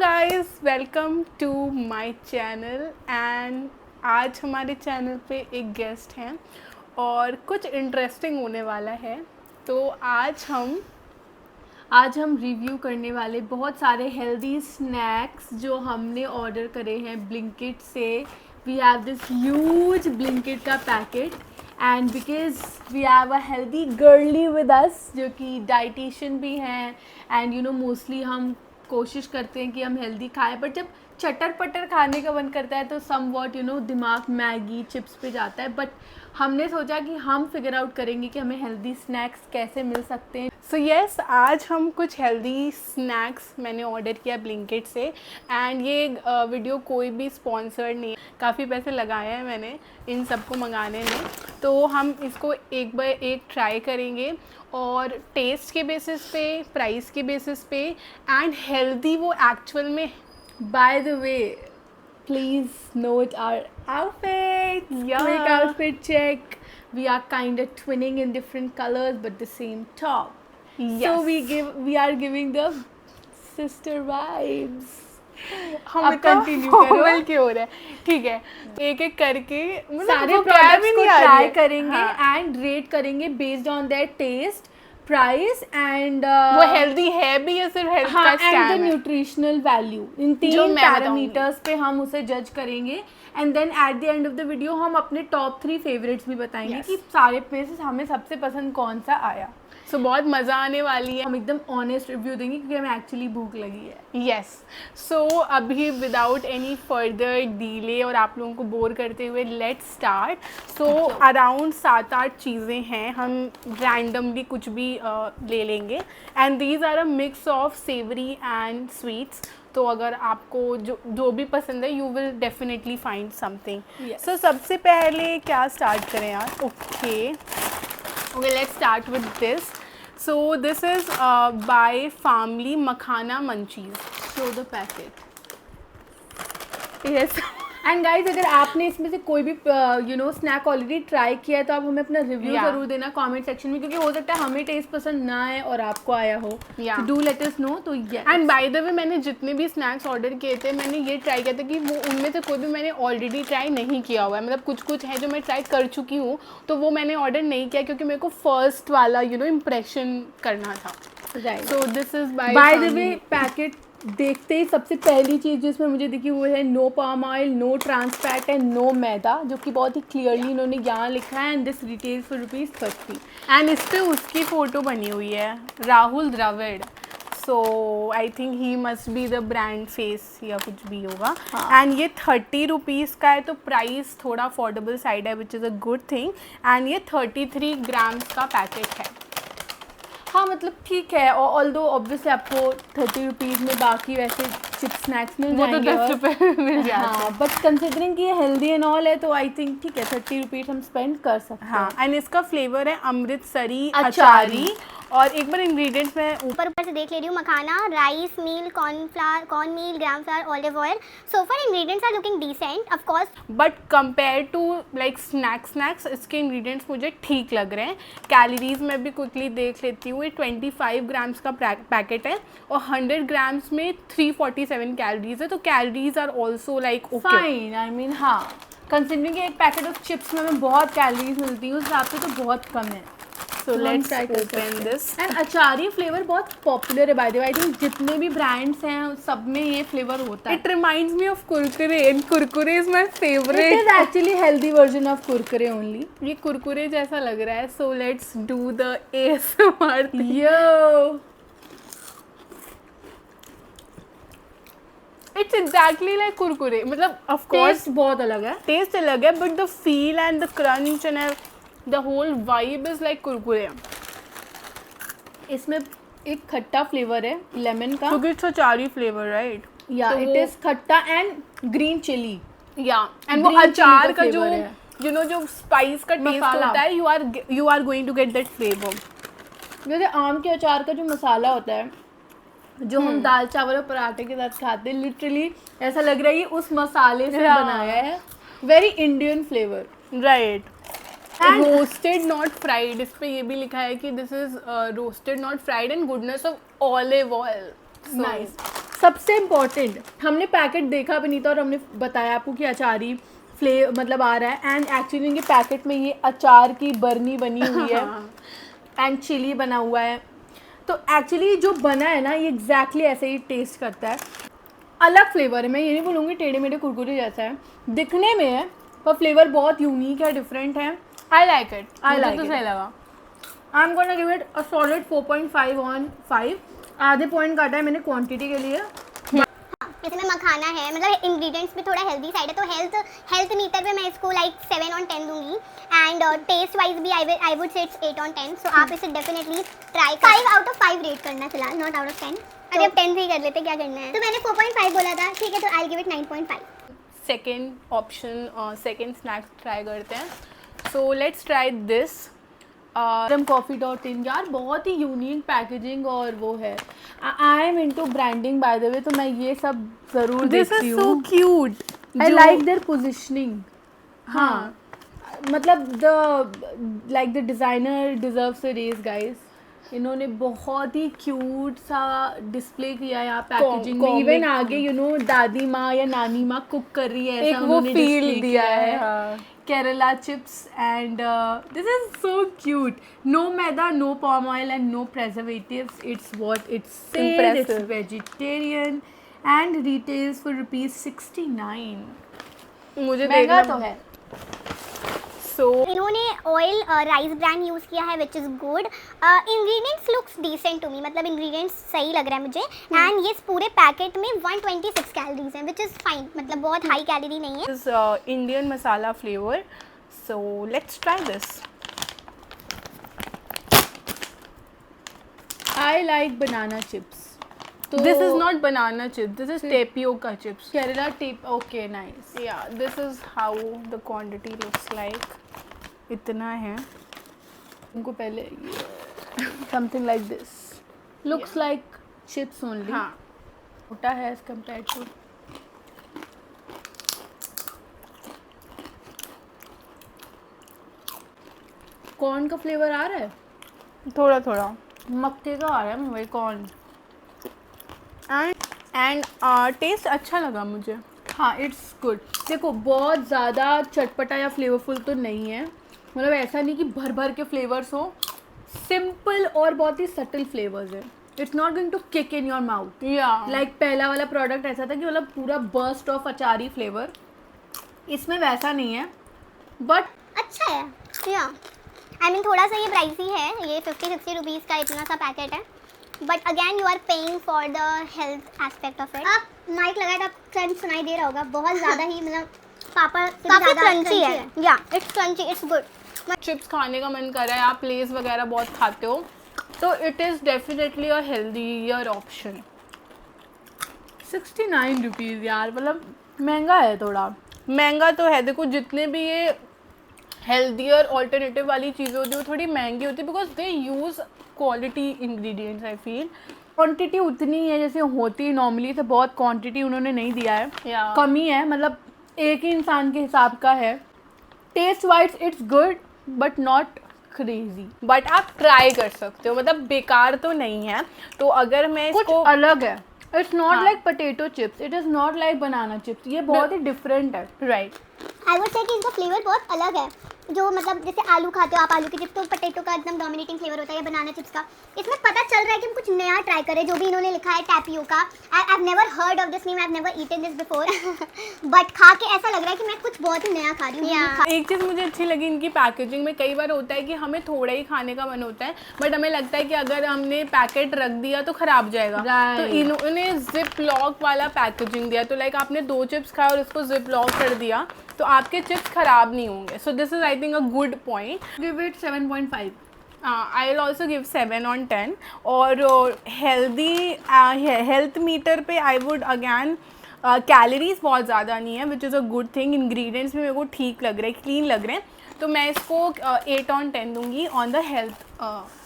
Guys, welcome to my channel and आज हमारे channel पे एक गेस्ट हैं और कुछ इंटरेस्टिंग होने वाला है। तो आज हम रिव्यू करने वाले बहुत सारे हेल्दी स्नैक्स जो हमने ऑर्डर करे हैं ब्लिंकिट से। We have this huge Blinkit का packet and because we have a healthy girly with us जो कि डाइटिशियन भी हैं एंड मोस्टली हम कोशिश करते हैं कि हम हेल्दी खाएं, बट जब चटर पटर खाने का मन करता है तो सम वॉट दिमाग मैगी चिप्स पे जाता है। बट हमने सोचा कि हम फिगर आउट करेंगे कि हमें हेल्दी स्नैक्स कैसे मिल सकते हैं। सो यस, आज हम कुछ हेल्दी स्नैक्स मैंने ऑर्डर किया ब्लिंकिट से एंड ये वीडियो कोई भी स्पॉन्सर्ड नहीं है, काफ़ी पैसे लगाए हैं मैंने इन सबको मंगाने में। तो हम इसको एक बार एक ट्राई करेंगे और टेस्ट के बेसिस पे, प्राइस के बेसिस पे एंड हेल्दी वो एक्चुअल में। Bye the way, please note our outfits. Yeah. Quick outfit check. We are kind of twinning in different colors but the same top. Yes. So we are giving the sister vibes. हम अब continue करो। क्यों हो रहा है? ठीक है, एक एक करके सारे प्रोडक्ट्स को ट्राई करेंगे एंड रेट करेंगे based on their taste, price and वो हेल्दी है भी या सिर्फ हेल्थ का स्कैम एंड द है? न्यूट्रिशनल वैल्यू, इन तीन पैरामीटर्स पे हम उसे जज करेंगे and then at the end of the video हम अपने टॉप 3 फेवरेट्स भी बताएंगे कि सारे प्लेसेस हमें सबसे पसंद कौन सा आया। सो बहुत मज़ा आने वाली है। हम एकदम ऑनेस्ट रिव्यू देंगे क्योंकि हमें एक्चुअली भूख लगी है। यस, सो अभी विदाउट एनी फर्दर डीले और आप लोगों को बोर करते हुए लेट्स स्टार्ट। सो अराउंड 7-8 चीज़ें हैं, हम रैंडमली कुछ भी ले लेंगे and these are a mix of savoury and sweets. तो अगर आपको जो भी पसंद है you will definitely find something. So सबसे पहले क्या स्टार्ट करें यार? Okay, let's start with this. So this is by Family Makhana Munchies. Show the packet. Yes. And guys, अगर आपने इसमें से कोई भी स्नैक ऑलरेडी ट्राई किया है तो आप हमें अपना रिव्यू जरूर देना कमेंट सेक्शन में, क्योंकि हो सकता है हमें टेस्ट पसंद ना आए और आपको आया हो। Do let us know. तो एंड बाय द वे, मैंने जितने भी स्नैक्स ऑर्डर किए थे मैंने ये ट्राई किया था कि वो उनमें से कोई भी मैंने ऑलरेडी ट्राई नहीं किया हुआ है। मतलब कुछ कुछ है जो मैं ट्राई कर चुकी हूँ तो वो मैंने ऑर्डर नहीं किया क्योंकि मेरे को फर्स्ट वाला इम्प्रेशन करना था। Right. So this is by the way, packet देखते ही सबसे पहली चीज़ जो इसमें मुझे दिखी वो है no palm oil, no trans fat and no maida, जो कि बहुत ही क्लियरली इन्होंने यहाँ लिखा है and this retail for ₹30। And इस पर उसकी फ़ोटो बनी हुई है, Rahul Dravid. So I think he must be the brand face या कुछ भी होगा। एंड ये ₹30 का है तो प्राइस थोड़ा अफोर्डेबल साइड है, which is a good thing. And ये 33 ग्राम्स का पैकेट है। हाँ, मतलब ठीक है। और ऑल्दो ऑब्वियसली आपको ₹30 में बाकी वैसे चिप्स स्नैक्स मिल जाएंगे, वो तो ₹10 मिल जाते हैं। हाँ, बट कंसिडरिंग कि ये हेल्दी एंड ऑल है तो आई थिंक ठीक है, ₹30 हम स्पेंड कर सकते हैं। हाँ, एंड इसका फ्लेवर है अमृतसरी अचारी। और एक बार इंग्रेडिएंट्स में ऊपर से देख ले रही हूँ, makhana, rice meal, corn meal, gram flour, olive oil. So for ingredients are looking decent of course, but compare to like snacks इसके इंग्रेडिएंट्स मुझे ठीक लग रहे हैं। कैलोरीज में भी क्विकली देख लेती हूँ, ये 25 ग्राम्स का पैकेट है और 100 ग्राम्स में 347 कैलोरीज है। तो calories are also like fine. I mean हाँ, कंसिडरिंग एक पैकेट ऑफ चिप्स में हमें बहुत कैलोरीज मिलती है उस हिसाब से तो बहुत कम है। So let's open this. And achari flavour बहुत पॉपुलर है by the way. I think जितने भी ब्रांड्स हैं सब में ये फ्लेवर होता है। It reminds me of Kurkure and Kurkure is my favorite. It is actually healthy version of Kurkure only. ये कुरकुरे जैसा लग रहा है। So let's do the ASMR thing. Yo. It's exactly like Kurkure. मतलब of course टेस्ट बहुत अलग है। टेस्ट अलग है but the feel and the crunch and the whole vibe is like Kurkure. इसमें एक खट्टा फ्लेवर है लेमन का, क्योंकि it's अचारी फ्लेवर right? या इट इज खट्टा एंड ग्रीन चिली। या एंड वो Green अचार chili का का जो flavor है। जो स्पाइस का टेस्ट मसाला। होता है you are going to get that flavor। जैसे आम के अचार का जो मसाला होता है जो हम दाल चावल और पराठे के साथ खाते हैं, लिटरली ऐसा लग रहा है ये उस मसाले से बनाया है। Very Indian flavour. Right. Roasted not fried, इस पे ये भी लिखा है कि this is roasted not fried and goodness of olive oil. Nice. सबसे इम्पोर्टेंट, हमने पैकेट देखा भी नहीं था और हमने बताया आपको कि अचारी मतलब आ रहा है, एंड एक्चुअली इनके पैकेट में ये अचार की बरनी बनी हुई है एंड चिली बना हुआ है। तो एक्चुअली जो बना है ना ये एग्जैक्टली ऐसे ही टेस्ट करता है। अलग फ्लेवर है, मैं ये नहीं बोलूँगी टेढ़े मेढ़े कुरकुरे जैसा है, दिखने में है पर फ्लेवर बहुत यूनिक है, डिफरेंट है। I like it, I like it, सही लगा। I am gonna give it a solid 4.5 on 5। आधे पॉइंट काटा है मैंने क्वांटिटी के लिए। इसमें मखाना है, मतलब इंग्रेडिएंट्स में थोड़ा हेल्दी साइड है, तो हेल्थ मीटर पे मैं इसको लाइक 7 on 10 दूंगी। एंड टेस्ट वाइज भी I would say it's 8 on 10। सो आप इसे definitely try 5 out of 5 rate करना फिलहाल, नॉट आउट ऑफ 10। अरे अब 10 से ही कर लेते, क्या करना है। तो मैंने 4.5 बोला था, ठीक है, तो I give it 9.5। Second option, second snacks try करते हैं। So let's try this coffee.in। यार बहुत ही यूनिक पैकेजिंग और वो है। I am into branding by the way, तो मैं ये सब जरूर देखती हूँ। This is so cute. I like their positioning. हाँ मतलब the designer deserves a raise guys. इन्होंने बहुत ही क्यूट सा डिस्प्ले किया है यहाँ पैकेजिंग में। इवन आगे दादी माँ या नानी माँ कुक कर रही है, एक वो फील दिया है। हाँ। Kerala chips, and this is so cute. No maida, no palm oil, and no preservatives. It's what it says. Impressive. It's vegetarian and retails for ₹69। मुझे महंगा तो है। सो इन्होंने ऑयल राइस ब्रांड यूज़ किया है which is good. Ingredients looks decent to me, मतलब ingredients सही लग रहा है मुझे। एंड ये पूरे पैकेट में 126 कैलोरीज हैं विच इज़ फाइन, मतलब बहुत हाई कैलोरी नहीं है। is Indian masala flavor. So let's try this. I like banana chips. So This is not banana chips. This is tapioca chips. Kerala tip. Okay, nice. Yeah, this is how the quantity looks like. इतना है। उनको पहले something like this. Looks like chips only. हाँ। छोटा है as compared to। Corn का flavour आ रहा है, थोड़ा थोड़ा। मक्के का आ रहा है, मुझे कॉर्न। एंड टेस्ट अच्छा लगा मुझे। हाँ इट्स गुड। देखो बहुत ज़्यादा चटपटा या फ्लेवरफुल तो नहीं है, मतलब ऐसा नहीं कि भर भर के फ्लेवर्स हो, सिंपल और बहुत ही सटल फ्लेवर्स है। It's not going to kick in your mouth like पहला वाला प्रोडक्ट ऐसा था कि मतलब पूरा बर्स्ट ऑफ अचारी फ्लेवर। इसमें वैसा नहीं है बट अच्छा है। या आई मीन थोड़ा सा ये प्राइसी है, ये 50-60 रुपीज़ का इतना सा पैकेट है, but again you are paying for the health aspect of it. आप माइक लगाए तो आप क्रंच सुनाई दे रहा होगा, बहुत ज़्यादा ही मतलब पापा काफ़ी क्रंची है। या it's crunchy, it's good. Chips खाने का मन कर रहा है, आप लेस वगैरह बहुत खाते हो, तो it is definitely a healthier option. 69 rupees यार, मतलब महंगा है थोड़ा। महंगा तो है, देखो जितने भी ये हेल्दियर ऑल्टरनेटिव वाली चीज़ें होती है वो थोड़ी महंगी होती है because they use quality ingredients. I feel quantity उतनी है जैसे होती नॉर्मली, तो बहुत क्वांटिटी उन्होंने नहीं दिया है। Yeah. कमी है, मतलब एक ही इंसान के हिसाब का है। Taste wise it's good but not crazy. But आप ट्राई कर सकते हो, मतलब बेकार तो नहीं है। तो अगर मैं कुछ इसको अलग है, इट्स नॉट हाँ. Like potato chips, it is not like banana chips, ये बहुत ही डिफरेंट है। राइट, आई वुड से कि इसका फ्लेवर बहुत अलग है। जो मतलब जैसे आलू खाते हो आप, आलू के चिप्स, तो पोटैटो का एकदम डोमिनेटिंग फ्लेवर होता है, या बनाना चिप्स का। इसमें पता चल रहा है कि हम कुछ नया ट्राई करें। जो भी इन्होंने लिखा है tapioca, I have never heard of this name, I have never eaten this before, but खा के ऐसा लग रहा है कि मैं कुछ बहुत ही नया खा रही हूँ। एक चीज़ मुझे अच्छी लगी इनकी पैकेजिंग में, कई बार होता है कि हमें थोड़ा ही खाने का मन होता है बट हमें लगता है कि अगर हमने पैकेट रख दिया तो ख़राब जाएगा। तो इन्होंने जिप लॉक वाला पैकेजिंग दिया, तो लाइक आपने 2 चिप्स खाए और उसको जिप लॉक कर दिया तो आपके चिप्स ख़राब नहीं होंगे। So this is I think a good point. Give it 7.5। I will also give 7 on 10। और हेल्थ मीटर पे आई वुड अगैन, कैलोरीज बहुत ज़्यादा नहीं है which is a good thing. Ingredients भी मेरे को ठीक लग रहे हैं, क्लीन लग रहे हैं, तो मैं इसको 8 on 10 दूंगी on the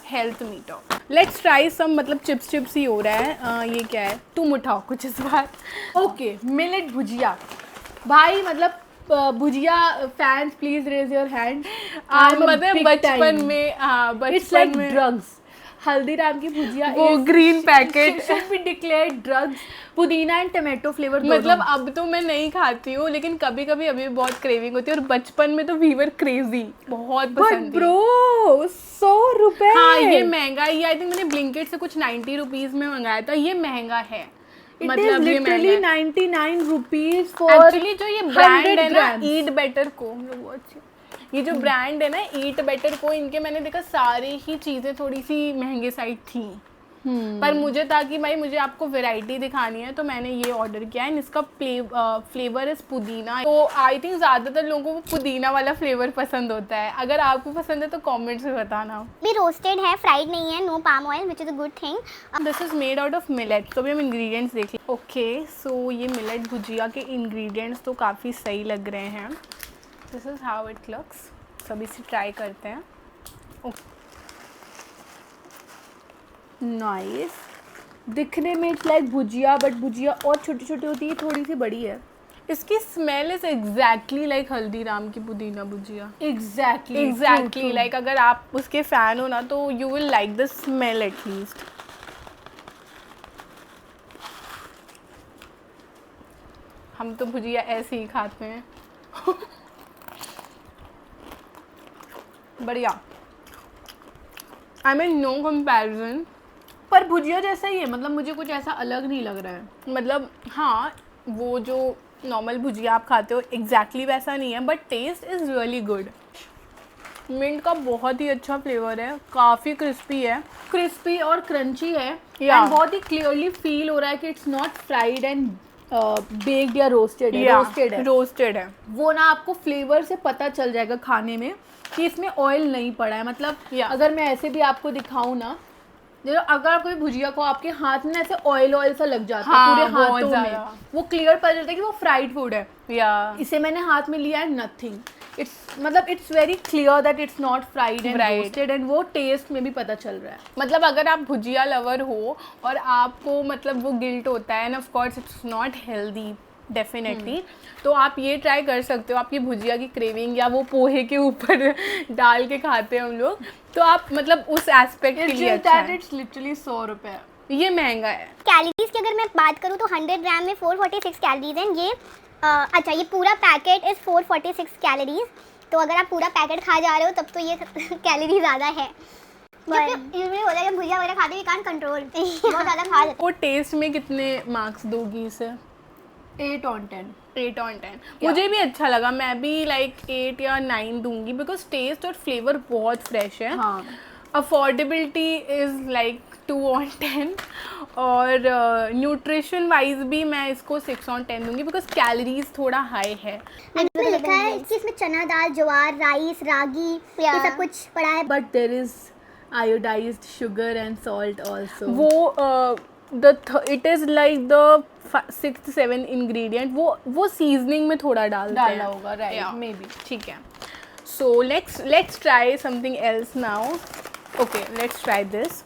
health meter. Let's try some, मतलब चिप्स ही हो रहा है। ये क्या है, तुम उठाओ कुछ इस बार। ओके, मिलेट भुजिया भाई, मतलब bhujia fans please raise your hand. मतलब बचपन में, हाँ इट्स लाइक बचपन में ड्रग्स। हल्दीराम की भुजिया वो green packet should be declared drugs. पुदीना एंड टमाटो फ्लेवर मतलब अब तो मैं नहीं खाती हूँ, लेकिन कभी कभी अभी भी बहुत क्रेविंग होती है। और बचपन में तो वी वर क्रेजी, बहुत पसंद थी। ब्रो 100 रुपए। हाँ ये महंगा है, ये आई थिंक मैंने ब्लिंकिट से कुछ 90 रुपीज में मंगाया था। ये महंगा है, मतलब लिटरली 99 रुपीज फॉर एक्चुअली जो ये ब्रांड है ना 100 ईट बेटर को, वो अच्छी, ये जो ब्रांड है ना ईट बेटर को, इनके मैंने देखा सारी ही चीज़ें थोड़ी सी महंगे साइड थी। पर मुझे था कि भाई मुझे आपको वैरायटी दिखानी है, तो मैंने ये ऑर्डर किया है। इसका फ्लेवर इज पुदीना। तो आई थिंक ज़्यादातर लोगों को पुदीना वाला फ्लेवर पसंद होता है। अगर आपको पसंद है तो कमेंट्स में बताना। भी रोस्टेड है, फ्राइड नहीं है, no palm oil which is a good thing. This is made out of millet. तो अभी हम इंग्रेडिएंट्स देख लें। ओके सो ये मिलेट भुजिया के इंग्रेडिएंट्स तो काफ़ी सही लग रहे हैं। This is how it looks. सभी से ट्राई करते हैं। नाइस। दिखने में इट्स लाइक भुजिया, बट भुजिया और छोटी छोटी होती है, थोड़ी सी बड़ी है। इसकी smell is exactly like Haldiram की पुदीना भुजिया। एग्जैक्टली लाइक अगर आप उसके फैन हो ना तो you will like the smell at least. हम तो भुजिया ऐसे ही खाते हैं। बढ़िया, आई मीन नो कंपैरिजन। पर भुजिया जैसा ही है, मतलब मुझे कुछ ऐसा अलग नहीं लग रहा है। मतलब हाँ, वो जो नॉर्मल भुजिया आप खाते हो एग्जैक्टली वैसा नहीं है, but taste is really good. Mint का बहुत ही अच्छा फ्लेवर है, काफ़ी क्रिस्पी है, क्रिस्पी और क्रंची है। Yeah. एंड बहुत ही क्लियरली फील हो रहा है कि it's not fried and baked या रोस्टेड है। रोस्टेड है। वो ना आपको फ्लेवर से पता चल जाएगा खाने में कि इसमें ऑयल नहीं पड़ा है। मतलब Yeah. अगर मैं ऐसे भी आपको दिखाऊं ना, जो अगर आप कोई भुजिया को आपके हाथ में ऐसे ऑयल सा लग जाता है हाँ, पूरे बहुत हाथों में, ज़्यादा। वो क्लियर पता चलता है कि वो फ्राइड फूड है। या इसे मैंने हाथ में लिया है, नथिंग। इट्स मतलब it's very clear that it's not fried and roasted, and वो टेस्ट में भी पता चल रहा है। मतलब अगर आप भुजिया लवर हो और आपको मतलब वो गिल्ट होता है, end of course it's not healthy definitely, तो आप ये ट्राई कर सकते हो। आपकी भुजिया की क्रेविंग या वो पोहे के ऊपर डाल के खाते हैं हम लोग, तो आप मतलब उस एस्पेक्ट के लिए अच्छा है। इट्स लिटरली 100 रुपए। ये महंगा है। कैलोरीज की अगर मैं बात करूँ तो 100 ग्राम में 446 कैलोरीज हैं। ये अच्छा, ये पूरा पैकेट इज़ 446 कैलोरीज। तो अगर आप पूरा पैकेट खा जा रहे हो तब तो ये कैलोरी ज़्यादा है। यूजुअली होता है कि भुजिया वगैरह खाते हुए कान कंट्रोल बहुत ज़्यादा खा जाते। वो टेस्ट में कितने मार्क्स दोगी इसे? 8 on 10। 8 on 10। मुझे भी अच्छा लगा, मैं भी लाइक 8 या 9 दूंगी, बिकॉज टेस्ट और फ्लेवर बहुत फ्रेश है। हाँ, अफोर्डेबिलिटी इज़ लाइक 2 on 10, और न्यूट्रिशन वाइज भी मैं इसको 6 on 10 दूंगी, बिकॉज कैलोरीज थोड़ा हाई है। इसमें लिखा है कि इसमें चना दाल, ज्वार, राइस, रागी ये सब कुछ पड़ा है। But there is iodised sugar and salt also. वो it is like the 6-7 ingredient वो सीजनिंग में थोड़ा डालते हैं। डाला होगा, राइट, मे बी। ठीक है। सो let's try something else now. Okay, let's try this.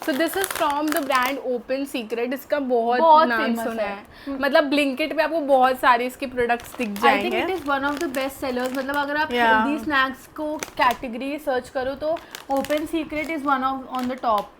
So this is from the brand open secret. इसका बहुत नाम famous सुना है। है। मतलब ब्लिंकिट पे आपको बहुत सारे इसके प्रोडक्ट्स दिख आई थिंक जाएंगे। It is one of the best sellers. मतलब अगर आप Yeah. हेल्दी स्नैक्स को कैटेगरी सर्च करो तो open secret is one of on the top.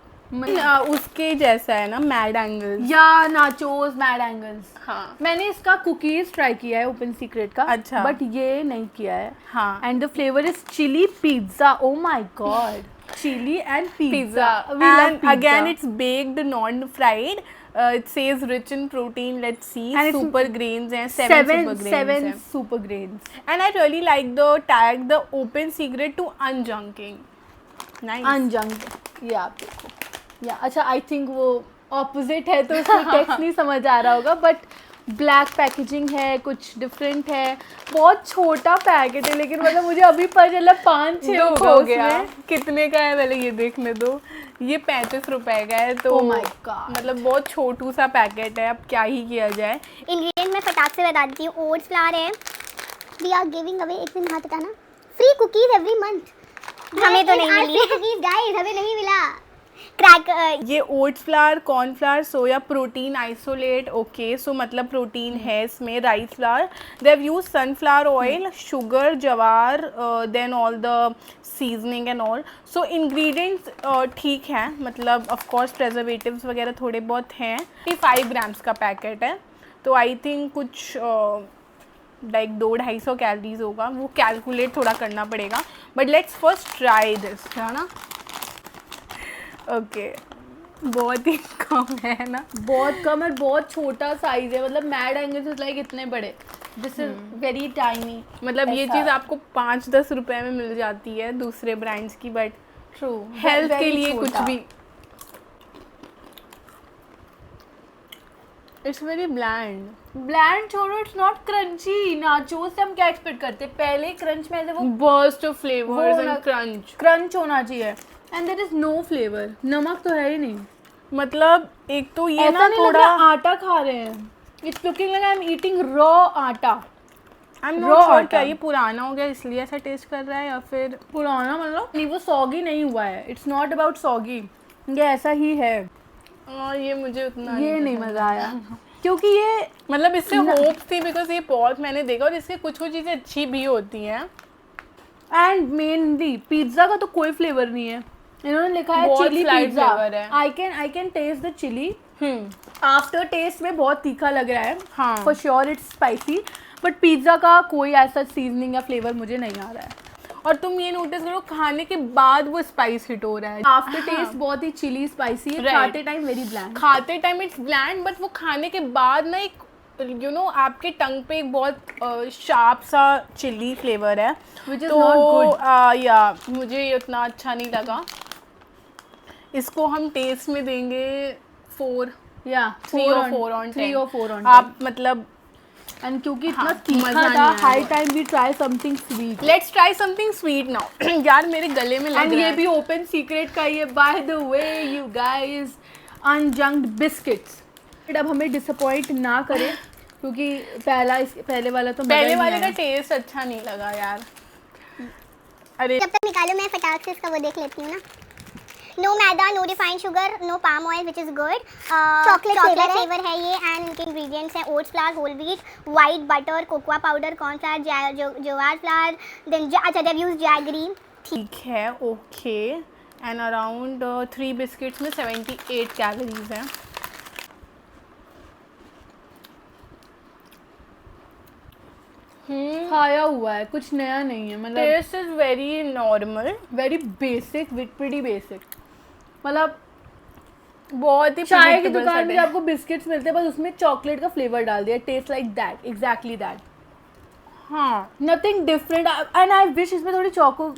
उसके जैसा है ना मैड एंगल्स। या नाचोस, मैड एंगल्स। हाँ मैंने इसका कुकीज ट्राई किया है ओपन सीक्रेट का। अच्छा। बट ये नहीं किया है। हाँ। And the flavour is chilli pizza. Oh my god, chilli and Pizza. And again, it's baked, non-fried. It says rich in protein. Let's see. And it's Super grains and seven super grains. seven हैं. super grains. And I really like the tag, the open secret to unjunking. Nice. अनजंग। ये आप देखो, या अच्छा, I think वो opposite है तो उसमें टेक्स्ट नहीं समझ आ रहा होगा, बट ब्लैक पैकेजिंग है, कुछ डिफरेंट है। बहुत छोटा पैकेट है, लेकिन मतलब मुझे अभी पता चला 5-6 हो गया। कितने का है पहले ये देखने दो। ये 35 रुपए का है। तो Oh my God. मतलब बहुत छोटू सा पैकेट है, अब क्या ही किया जाए। इंग्रेडिएंट मैं फटाक से बता देती हूँ। ओट्स फ्लावर है। वी आर गिविंग अवे, एक दिन हाथ हटाना, फ्री कुकीज एवरी मंथ। हमें तो नहीं मिली कुकीज गाइस, हमें नहीं मिला। क्रैक ये oats flour, corn flour, soya protein isolate, okay, so मतलब प्रोटीन है इसमें, rice flour, they have use sunflower oil, sugar, jowar, then all the seasoning and all. So ingredients ठीक है, मतलब ऑफ कोर्स प्रेजर्वेटिव्स वगैरह थोड़े बहुत हैं. 5 ग्राम्स का पैकेट है, तो आई थिंक कुछ लाइक 200-250 कैलोरीज होगा. वो कैलकुलेट थोड़ा करना पड़ेगा, but let's first try this, है ना. ओके, बहुत ही कम है ना, बहुत कम और बहुत छोटा साइज है. मतलब मैड एंगल्स इज लाइक इतने बड़े, दिस इज वेरी टाइनी. मतलब ये चीज़ आपको 5-10 रुपए में मिल जाती है दूसरे ब्रांड्स की, बट ट्रू हेल्थ के लिए कुछ भी. इट्स वेरी ब्लैंड छोड़ो, इट्स नॉट क्रंची. नाचोस से हम क्या एक्सपेक्ट करते हैं, पहले क्रंच में से वो बर्स्ट ऑफ फ्लेवर्स वो ना- एंड क्रंच. क्रंच होना चाहिए, and there is no flavour. नमक तो है ही नहीं. मतलब एक तो ये ऐसा ना नहीं लग थोड़ा, रहा आटा खा रहे हैं. It's looking like I am eating raw atta. I am raw not sure atta. क्या ये पुराना हो गया इसलिए ऐसा टेस्ट कर रहा है, या फिर पुराना मतलब नहीं, वो सॉगी नहीं हुआ है. इट्स नॉट अबाउट सॉगी, ये ऐसा ही है. ये मुझे उतना ये नहीं पसंद. मजा आया क्योंकि ये मतलब इससे होप्स थी, बिकॉज ये बहुत मैंने देखा और इसके कुछ कुछ चीज़ें अच्छी भी होती हैं. एंड मेनली पिज्जा का तो कोई फ्लेवर नहीं है. इन्होंने लिखा है बहुत चिली slight पिज्जा. flavor है. I can taste the chili. After taste में बहुत तीखा लग रहा है. हाँ. For sure it's spicy, but pizza का कोई ऐसा सीजनिंग या फ्लेवर मुझे नहीं आ रहा है. और तुम ये नोटिस करो, खाने के बाद वो स्पाइस हिट हो रहा है. आफ्टर टेस्ट बहुत ही चिली स्पाइसी है. Right. खाते टाइम वेरी ब्लैंड. खाते टाइम इट्स ब्लैंड, बट वो खाने के बाद ना एक आपके टंग पे एक बहुत शार्प सा चिली फ्लेवर है, Which is तो not good. या मुझे ये उतना अच्छा नहीं लगा. इसको हम टेस्ट में देंगे 4 या 3 और 4 on 10. 3 और 4 on 10. आप मतलब एंड क्योंकि इतना हाँ, तीखा मज़ा नहीं था, आया. High time we try something sweet. Let's try something sweet now. यार मेरे गले में लग एंड रहा ये है. भी ओपन सीक्रेट का ही है, by the way you guys, unjunked biscuits. अब हमें डिसअपॉइंट ना करें क्योंकि पहले वाला तो मज़ा पहले ही नहीं वाले का आया. टेस्ट अच्छा नहीं लगा यार. अरे जब तक निकालो मैं फटाक से इसका वो देख लेती हूँ ना. No maida, no refined sugar, no palm oil which is good. Chocolate flavour है ये. एंड इनके इंग्रेडिएंट्स हैं oats flour, whole wheat, white butter, cocoa powder, corn flour, jowar flour, then अच्छा देव यूज जैगरी. ठीक है, ओके. एंड अराउंड 3 बिस्किट्स में 78 calories हैं. खाया हुआ है, कुछ नया नहीं है. मतलब taste is very normal, very basic, pretty basic. मतलब बहुत ही चाय की predictable दुकान सा में taste. आपको बिस्किट्स मिलते हैं, बस उसमें चॉकलेट का फ्लेवर डाल दिया. Taste like that, exactly that. हाँ, nothing different. And I wish इसमें थोड़ी चोको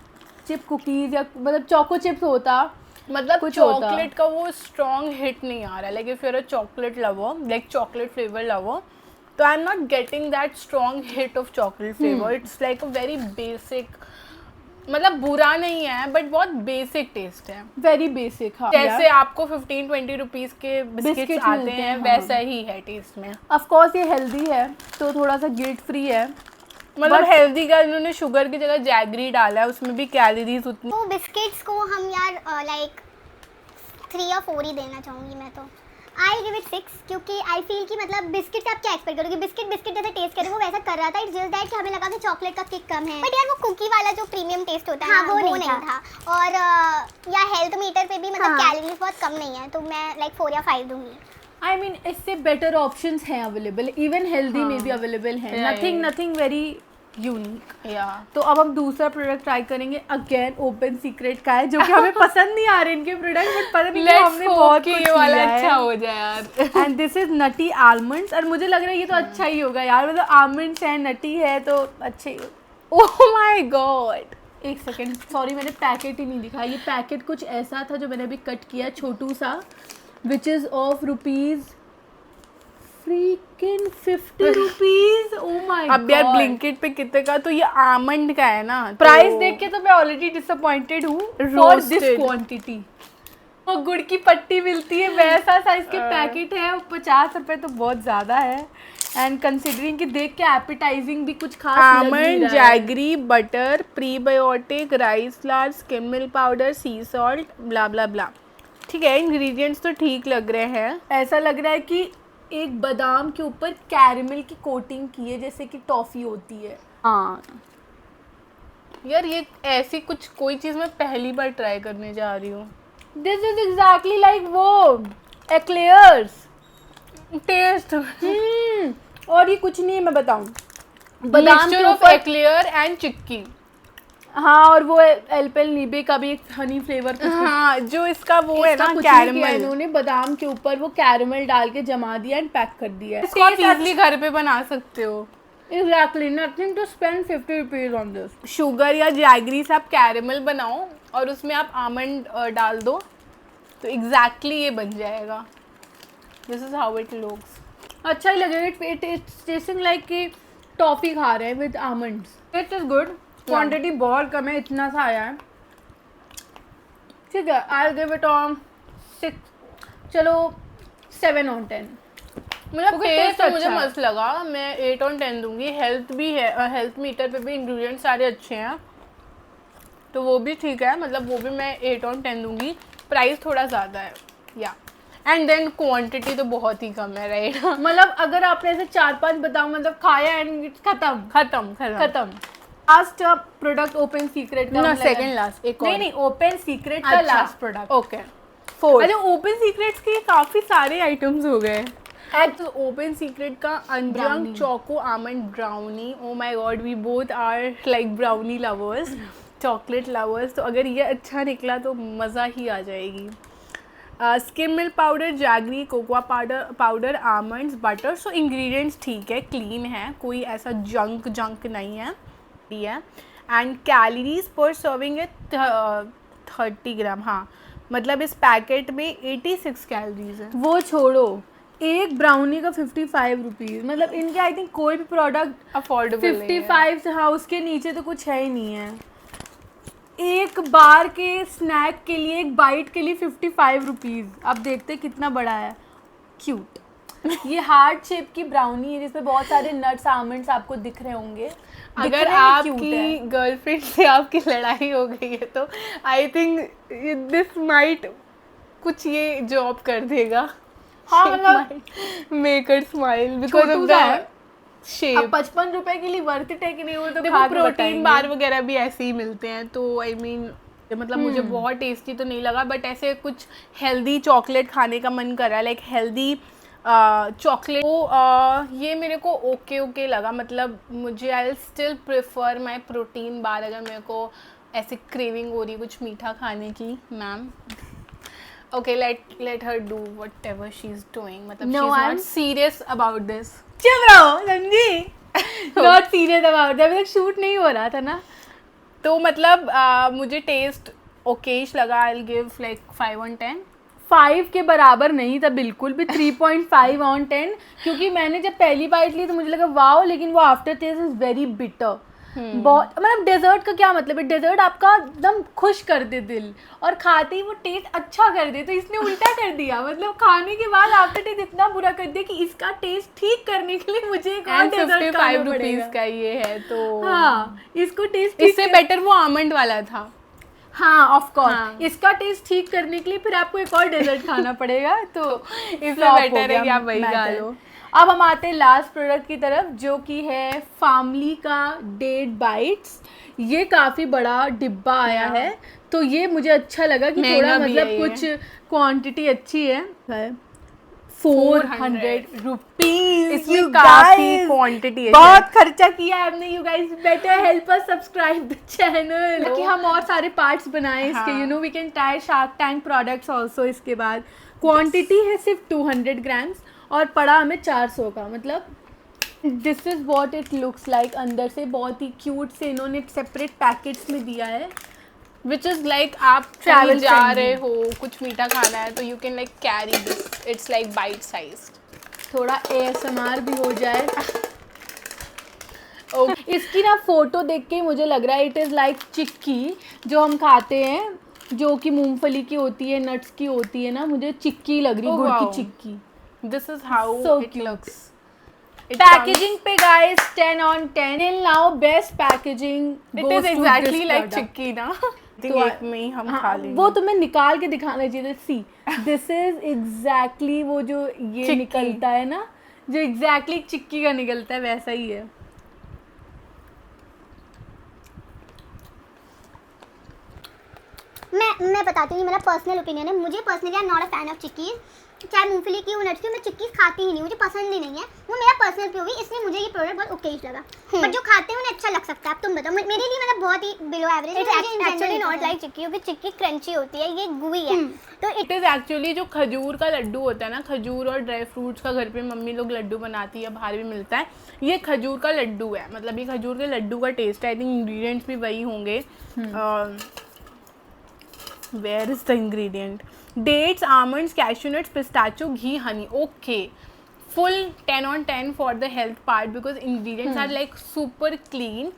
चिप कुकीज या मतलब चोको चिप्स होता. मतलब कुछ होता. चॉकलेट का वो स्ट्रॉन्ग हिट नहीं आ रहा है. Like if you are a chocolate lover, like chocolate flavour lover, तो I am not getting that strong hit of chocolate flavour. It's like a very basic, मतलब बुरा नहीं है बट बहुत बेसिक टेस्ट है. Very basic. हाँ जैसे आपको 15-20 रुपीस के बिस्किट्स Biscuits आते मिलते हैं, हैं, वैसा ही है टेस्ट में. ऑफ कोर्स ये हेल्दी है तो थोड़ा सा गिल्ट फ्री है. मतलब हेल्दी का इन्होंने शुगर की जगह जैगरी डाला है, उसमें भी कैलोरीज उतनी. तो बिस्किट्स को हम यार लाइक 3 या 4 ही देना चाहूँगी मैं. तो आई गिव इट 6 क्योंकि आई फील कि मतलब बिस्किट से आप क्या एक्सपेक्ट करोगे. बिस्किट जैसे टेस्ट करें वो वैसा कर रहा था. इट्स जस्ट दैट कि हमें लगा कि चॉकलेट का किक कम है, बट यार वो कुकी वाला जो प्रीमियम टेस्ट होता है वो नहीं था. और या हेल्थ मीटर पे भी मतलब कैलोरीज बहुत कम नहीं है, तो मैं लाइक 4 या 5 दूंगी. आई मीन इससे बेटर ऑप्शंस हैं अवेलेबल, इवन हेल्दी में भी अवेलेबल है. Nothing very unique. या तो अब हम दूसरा प्रोडक्ट ट्राई करेंगे. अगेन ओपन सीक्रेट का है, जो कि हमें पसंद नहीं आ रहे इनके प्रोडक्ट, बट पता नहीं क्यों हमने बहुत कुछ ये वाला लिया अच्छा है. हो जाए यार. And this is nutty almonds. और मुझे लग रहा है ये तो अच्छा ही होगा यार. मतलब आलमंड्स है, नटी है, तो अच्छे ही. ओह माय गॉड, एक सेकेंड, सॉरी मैंने पैकेट ही नहीं दिखाया. ये पैकेट कुछ ऐसा था जो मैंने अभी कट किया, छोटू सा, which is of rupees freaking 50 rupees. O my God. अब यार ब्लिंकिट पे कितने का, तो ये आमंड का है ना. प्राइस देख के तो मैं ऑलरेडी डिसअपॉइंटेड हूँ फॉर दिस Roasted. क्वांटिटी. वो गुड़ की पट्टी मिलती है वैसा साइज के पैकेट है. 50 रुपये तो बहुत ज़्यादा है. एंड कंसिडरिंग कि देख के एपिटाइजिंग भी कुछ खास लग नहीं आमंड, रहा है. Jaggery, butter, prebiotic, rice flour, skim milk powder, sea salt, blah blah blah. ठीक है, इंग्रेडिएंट्स तो ठीक लग रहे हैं। ऐसा लग रहा है कि एक बादाम के ऊपर कैरेमल की कोटिंग की है, जैसे कि टॉफ़ी होती है। हाँ यार, ये ऐसी कुछ कोई चीज़ मैं पहली बार ट्राई करने जा रही हूँ। दिस इज एग्जैक्टली लाइक वो एक्लेयर्स टेस्ट और ये कुछ नहीं है, मैं बताऊं, बादाम के ऑफ ऊपर एक्लेयर एंड चिक्की। हाँ, और वो एल्पेनलीबे का भी एक हनी फ्लेवर कुछ हाँ, जो इसका वो है इसका ना कुछ नहीं किया कैरमल, इन्होंने, बादाम के ऊपर वो कैरेमल डाल के जमा दिया एंड पैक कर दिया है। इसको आप इजीली घर पे बना सकते हो। Exactly, nothing to spend 50 rupees on this. Sugar या जैगरी से आप कैरेमल बनाओ और उसमें आप आमंड डाल दो तो एग्जैक्टली ये बन जाएगा। This is how it looks. अच्छा ही लगेगा, इट इज टेस्टिंग लाइक कि टॉफी खा रहे हैं with almonds. It is good, quantity बहुत कम है, इतना सा आया है। ठीक है, I will give it on 6, चलो 7 on 10। मतलब Okay, टेस्ट taste तो मुझे अच्छा है। मस्त लगा, मैं 8 on 10 दूंगी। हेल्थ भी है, हेल्थ मीटर पे भी इंग्रेडिएंट्स सारे अच्छे हैं तो वो भी ठीक है, मतलब वो भी मैं 8 on 10 दूंगी। प्राइस थोड़ा ज़्यादा है या एंड देन क्वांटिटी तो बहुत ही कम है, राइट। मतलब अगर आपने ऐसे 4-5 बताओ, मतलब खाया एंड खत्म खत्म खत्म। लास्ट प्रोडक्ट ओपन सीक्रेट का, ना मतलब सेकंड लास्ट, एक नहीं और। नहीं, ओपन सीक्रेट का लास्ट प्रोडक्ट। ओके, 4। अच्छा ओपन सीक्रेट्स के काफ़ी सारे आइटम्स हो गए। तो ओपन सीक्रेट का अंजंग Brownie. Choco almond brownie, oh my god, we both are like brownie lovers, chocolate lovers. तो अगर ये अच्छा निकला तो मज़ा ही आ जाएगी। Skim milk powder, jaggery, cocoa powder, almonds, butter. So ingredients ठीक है, क्लीन है, कोई ऐसा जंक नहीं है। एंड कैलोरीज पर सर्विंग है 30 ग्राम। हाँ, मतलब इस पैकेट में 86 कैलोरीज है। वो छोड़ो, एक ब्राउनी का 55 रुपीज़, मतलब इनके आई थिंक कोई भी प्रोडक्ट अफोर्डेबल 55 से, हाँ उसके नीचे तो कुछ है ही नहीं है। एक बार के स्नैक के लिए, एक बाइट के लिए 55 रुपीज़। अब देखते कितना बड़ा है। क्यूट। ये हार्ट शेप की ब्राउनी है जिसमें बहुत सारे नट्स आमंड्स आपको दिख रहे होंगे। अगर आपकी गर्लफ्रेंड से आपकी लड़ाई हो गई है तो आई थिंक दिस माइट कुछ ये जॉब कर देगा। हाँ, मतलब make her smile because of छोटू सा है। The shape. 55 रुपए के लिए वर्थ इट है कि नहीं, वो तो देखो खा के प्रोटीन बताएंगे। बार वगैरह भी ऐसे ही मिलते हैं तो आई मीन मतलब मुझे बहुत टेस्टी तो नहीं लगा, बट ऐसे कुछ हेल्दी चॉकलेट खाने का मन कर रहा है, लाइक हेल्दी चॉकलेट। तो ये मेरे को ओके लगा, मतलब मुझे I will still prefer my protein bar अगर मेरे को ऐसे क्रेविंग हो रही कुछ मीठा खाने की। Ma'am okay, let her do whatever she is doing, मतलब she No, is I'm- not serious about this. चुप रहो समझी। नॉट सीरियस अबाउट, अभी तक शूट नहीं हो रहा था ना। तो मतलब मुझे टेस्ट ओकेश लगा। I will give like 5 on 10। 5 के बराबर नहीं था बिल्कुल भी, 3.5 on 10, क्योंकि मैंने जब पहली बाइट ली तो मुझे लगा वाओ, लेकिन वो after taste is very bitter. बहुत, मतलब डेजर्ट का क्या मतलब है, डेजर्ट आपका एकदम खुश कर दे दिल और खाते ही वो टेस्ट अच्छा कर दे, तो इसने उल्टा कर दिया, मतलब खाने के बाद आफ्टर टेस्ट इतना बुरा कर दिया कि इसका टेस्ट ठीक करने के लिए मुझे एक और डेजर्ट 55 खाना रुपीज पड़ेगा। का ये है तो हाँ, इसको टेस्ट इससे बेटर वो आमंड वाला था। हाँ ऑफ कोर्स, हाँ। इसका टेस्ट ठीक करने के लिए फिर आपको एक और डेजर्ट खाना पड़ेगा, तो इससे flop हो बेटर है गया कि आप वही खा matter। लो। अब हम आते हैं लास्ट प्रोडक्ट की तरफ, जो कि है फार्मली का डेट बाइट्स। ये काफ़ी बड़ा डिब्बा आया है, तो ये मुझे अच्छा लगा कि महंगा थोड़ा भी मतलब है ये। कुछ क्वांटिटी अच्छी है। 400 रुपीज, इसमें काफी क्वांटिटी है। बहुत खर्चा किया है हमने। You guys better help us subscribe the channel कि हम और सारे पार्ट्स बनाएं इसके। हाँ। You know we can try Shark Tank products also. इसके बाद क्वांटिटी है सिर्फ 200 ग्राम्स और पड़ा हमें 400 का, मतलब this is what it looks like. अंदर से बहुत ही क्यूट से इन्होंने सेपरेट पैकेट्स में दिया है, विच इज लाइक आप Travel ट्रैवल जा friendly। रहे हो, कुछ मीठा खाना है तो you can like carry this. It's like bite sized. थोड़ा ASMR भी हो जाए। ओके, इसकी ना फोटो देख के ही मुझे लग रहा है इट इज़ लाइक चिक्की जो हम खाते हैं, जो कि मूंगफली की होती है, नट्स की होती है ना, मुझे चिक्की लग रही, Oh, गुड़ की wow। Chikki. This is how So it cute। Looks. Packaging पे guys 10 on 10 in now best packaging. It is exactly like chikki ना। तो एक में ही हम खा हाँ, लेंगे। वो तुम्हें निकाल के दिखाना चाहिए। सी दिस इज एग्जैक्टली वो जो ये चिक्की। निकलता है ना, जो एग्जैक्टली चिक्की का निकलता है वैसा ही है। मैं बताती हूँ, मेरा पर्सनल ओपिनियन है। मुझे personally I am not a fan of chikkis, चाहे मूंगफली की हो, नट्स की हो, मैं चिक्कीज खाती ही नहीं, मुझे पसंद ही नहीं है। वो मेरा पर्सनल पीओवी, इसलिए मुझे ये प्रोडक्ट बहुत ओकेज लगा। पर जो खाते हैं उन्हें अच्छा लग सकता है। अब तुम बताओ, मेरे लिए मतलब बहुत ही बिलो एवरेज है। मुझे एक्चुअली नॉट लाइक चिक्की, क्योंकि चिक्की क्रंची होती है, ये गुई है। तो इट इज़ एक्चुअली जो खजूर का लड्डू होता है ना, खजूर और ड्राई फ्रूट्स का घर पे मम्मी लोग लड्डू बनाती है, बाहर भी मिलता है, ये खजूर का लड्डू है। मतलब ये खजूर के लड्डू का टेस्ट है। आई थिंक इंग्रेडिएंट्स भी वही होंगे। Where is the ingredient? Dates, almonds, cashew nuts, pistachio, ghee, honey. Okay, full 10 on 10 for the health part because ingredients are like super clean.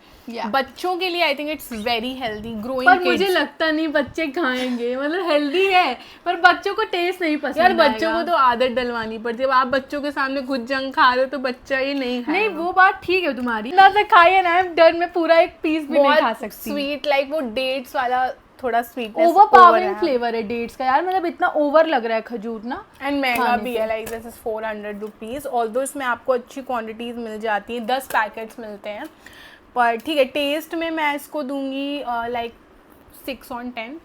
बच्चों के लिए I think it's very healthy. Growing पर मुझे लगता नहीं बच्चे खाएंगे, मतलब हेल्दी है पर बच्चों को टेस्ट नहीं पसंद यार, बच्चों आएगा। को तो आदत डलवानी पड़ती है। अब आप बच्चों के सामने खुद जंक खा रहे हो तो बच्चा ये नहीं खाएगा। नहीं, वो बात ठीक है तुम्हारी। ना तो खाइए ना, डर में पूरा एक पीस भी नहीं खा सकती। स्वीट, लाइक वो डेट्स वाला थोड़ा स्वीट ओवर पावरिंग फ्लेवर है डेट्स का यार, मतलब इतना ओवर लग रहा है खजूर ना। एंड महंगा खाने भी से। है, like this is 400 rupees. Although इसमें आपको अच्छी क्वांटिटीज़ मिल जाती हैं, 10 पैकेट्स मिलते हैं। पर ठीक है, टेस्ट में मैं इसको दूंगी like 6 on 10।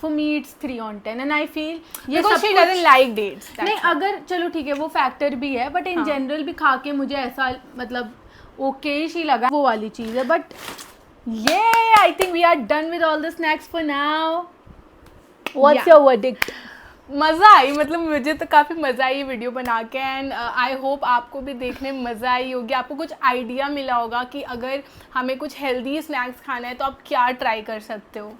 For me it's 3 on 10 and I feel ये Because सब she कुछ doesn't like dates, that's नहीं, why. अगर चलो ठीक है वो फैक्टर भी है, बट इन जनरल भी खा के मुझे ऐसा मतलब ओके ही लगा वो वाली चीज़ है। बट ये I think we are done with all the snacks for now. What's Yeah. Your verdict? मज़ा आई, मतलब मुझे तो काफ़ी मज़ा आई वीडियो बना के। एंड आई होप आपको भी देखने में मज़ा आई होगी, आपको कुछ आइडिया मिला होगा कि अगर हमें कुछ हेल्दी स्नैक्स खाना है तो आप क्या ट्राई कर सकते हो।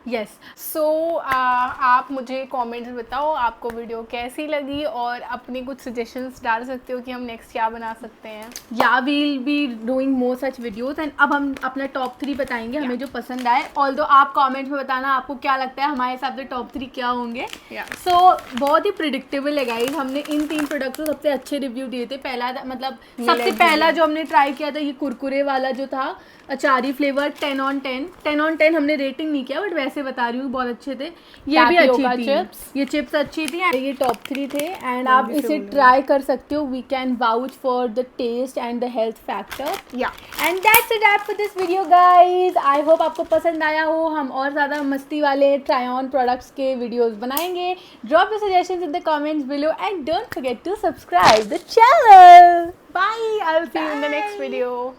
यस, सो आप मुझे कमेंट्स में बताओ आपको वीडियो कैसी लगी और अपनी कुछ सजेशंस डाल सकते हो कि हम नेक्स्ट क्या बना सकते हैं। या we'll be doing more such videos. And अब हम अपना टॉप 3 बताएंगे हमें जो पसंद आए। ऑल्दो आप कमेंट में बताना आपको क्या लगता है हमारे हिसाब से टॉप 3 क्या होंगे। सो बहुत ही प्रिडिक्टेबल है गाइस। हमने इन 3 प्रोडक्ट को सबसे अच्छे रिव्यू दिए थे। पहला मतलब सबसे पहला जो हमने ट्राई किया था ये कुरकुरे वाला जो था अचारी फ्लेवर, 10 on 10। 10 on 10 हमने रेटिंग नहीं किया, बट वैसे बता रही हूँ बहुत अच्छे थे। ये भी अच्छी थी, चिप्स, ये चिप्स अच्छी थी। ये टॉप 3 थे एंड आप इसे ट्राई कर सकते हो। We can vouch for the taste and the health factor. Yeah and that's it for this video guys. I hope आपको पसंद आया हो। हम और ज़्यादा मस्ती वाले ट्राई ऑन प्रोडक्ट्स के वीडियोस बनाएंगे। Drop your suggestions in the comments below and don't forget to subscribe the channel. Bye, I will see you in the next video.